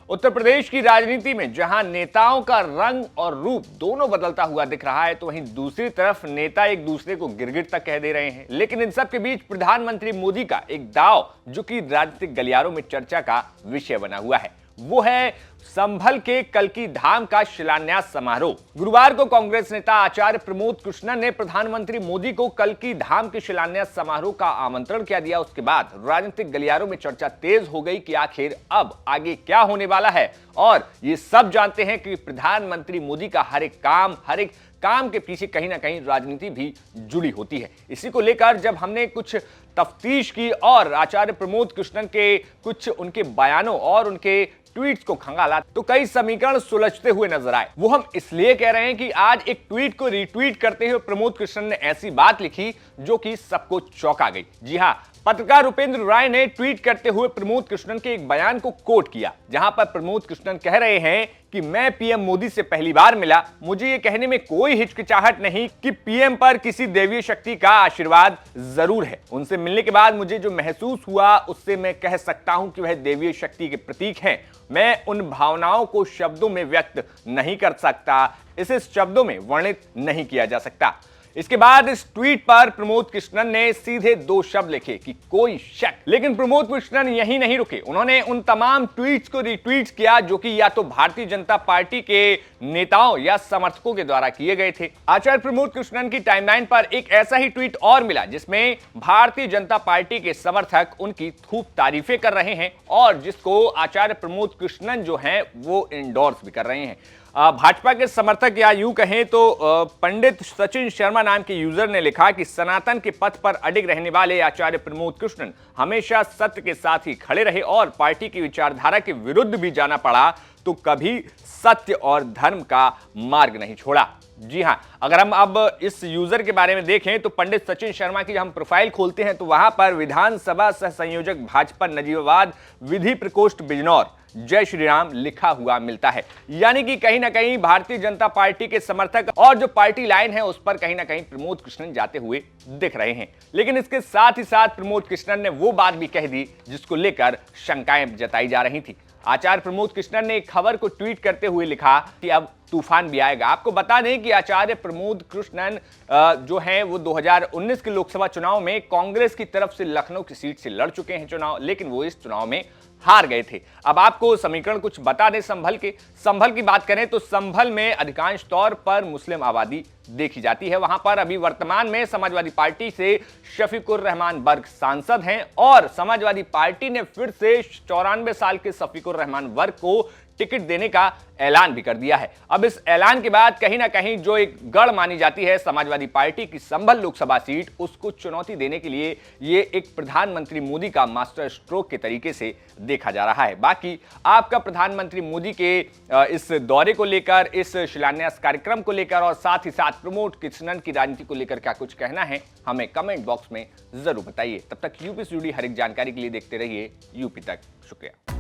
उत्तर प्रदेश की राजनीति में जहां नेताओं का रंग और रूप दोनों बदलता हुआ दिख रहा है, तो वहीं दूसरी तरफ नेता एक दूसरे को गिरगिट तक कह दे रहे हैं। लेकिन इन सब के बीच प्रधानमंत्री मोदी का एक दांव जो कि राजनीतिक गलियारों में चर्चा का विषय बना हुआ है, वो है संभल के कल्की धाम का शिलान्यास समारोह। गुरुवार को कांग्रेस नेता आचार्य प्रमोद कृष्णन ने प्रधानमंत्री मोदी को कल्की धाम के शिलान्यास समारोह का आमंत्रण किया दिया। उसके बाद राजनीतिक गलियारों में चर्चा तेज हो गई कि आखिर अब आगे क्या होने वाला है। और ये सब जानते हैं कि प्रधानमंत्री मोदी का हर एक काम के पीछे कहीं ना कहीं राजनीति भी जुड़ी होती है। इसी को लेकर जब हमने कुछ तफ्तीश की और आचार्य प्रमोद कृष्णन के कुछ उनके बयानों और उनके ट्वीट्स को खंगाला, तो कई समीकरण सुलझते हुए नजर आए। वो हम इसलिए कह रहे हैं कि आज एक ट्वीट को रीट्वीट करते हुए प्रमोद कृष्णन ने ऐसी बात लिखी जो कि सबको चौंका गई। जी हां, पत्रकार उपेंद्र राय ने ट्वीट करते हुए प्रमोद कृष्णन के एक बयान को कोट किया, जहां पर प्रमोद कृष्णन कह रहे हैं कि मैं पीएम मोदी से पहली बार मिला, मुझे ये कहने में कोई हिचकिचाहट नहीं कि पीएम पर किसी देवीय शक्ति का आशीर्वाद जरूर है। उनसे मिलने के बाद मुझे जो महसूस हुआ उससे मैं कह सकता हूं कि वह देवीय शक्ति के प्रतीक हैं। मैं उन भावनाओं को शब्दों में व्यक्त नहीं कर सकता, इसे शब्दों में वर्णित नहीं किया जा सकता। इसके बाद इस ट्वीट पर प्रमोद कृष्णन ने सीधे दो शब्द लिखे कि कोई शक। लेकिन प्रमोद कृष्णन यहीं नहीं रुके, उन्होंने उन तमाम ट्वीट्स को रीट्वीट किया जो कि या तो भारतीय जनता पार्टी के नेताओं या समर्थकों के द्वारा किए गए थे। आचार्य प्रमोद कृष्णन की टाइमलाइन पर एक ऐसा ही ट्वीट और मिला जिसमें भारतीय जनता पार्टी के समर्थक उनकी खूब तारीफें कर रहे हैं और जिसको आचार्य प्रमोद कृष्णन जो हैं वो इंडोर्स भी कर रहे हैं। भाजपा के समर्थक या यूं कहें तो पंडित सचिन शर्मा नाम के यूजर ने लिखा कि सनातन के पथ पर अडिग रहने वाले आचार्य प्रमोद कृष्णन हमेशा सत्य के साथ ही खड़े रहे और पार्टी की विचारधारा के विरुद्ध भी जाना पड़ा तो कभी सत्य और धर्म का मार्ग नहीं छोड़ा। जी हां, अगर हम अब इस यूजर के बारे में देखें तो पंडित सचिन शर्मा की हम प्रोफाइल खोलते हैं तो वहां पर विधानसभा सह संयोजक भाजपा नजीबाबाद विधि प्रकोष्ठ बिजनौर जय श्री राम लिखा हुआ मिलता है। यानी कि कहीं ना कहीं भारतीय जनता पार्टी के समर्थक और जो पार्टी लाइन है उस पर कहीं ना कहीं प्रमोद कृष्णन जाते हुए दिख रहे हैं। लेकिन इसके साथ ही साथ प्रमोद कृष्णन ने वो बात भी कह दी जिसको लेकर शंकाएं जताई जा रही थी। आचार्य प्रमोद कृष्णन ने एक खबर को ट्वीट करते हुए लिखा कि अब तूफान भी आएगा। आपको बता दें कि आचार्य प्रमोद कृष्णन जो हैं वो 2019 के लोकसभा चुनाव में कांग्रेस की तरफ से लखनऊ की सीट से लड़ चुके हैं चुनाव, लेकिन वो इस चुनाव में हार गए थे। अब आपको समीकरण कुछ बता दें संभल की बात करें तो संभल में अधिकांश तौर पर मुस्लिम आबादी देखी जाती है। वहां पर अभी वर्तमान में समाजवादी पार्टी से शफीकुर रहमान वर्ग सांसद हैं और समाजवादी पार्टी ने फिर से 94 साल के शफीकुर रहमान वर्ग को टिकट देने का ऐलान भी कर दिया है। अब इस ऐलान के बाद कहीं ना कहीं जो एक गढ़ मानी जाती है समाजवादी पार्टी की संभल लोकसभा सीट, उसको चुनौती देने के लिए ये एक प्रधानमंत्री मोदी का मास्टर स्ट्रोक के तरीके से देखा जा रहा है। बाकी आपका प्रधानमंत्री मोदी के इस दौरे को लेकर, इस शिलान्यास कार्यक्रम को लेकर और साथ ही साथ प्रमोद कृष्णन की राजनीति को लेकर क्या कुछ कहना है, हमें कमेंट बॉक्स में जरूर बताइए। तब तक यूपी से जुड़ी हर एक जानकारी के लिए देखते रहिए यूपी तक। शुक्रिया।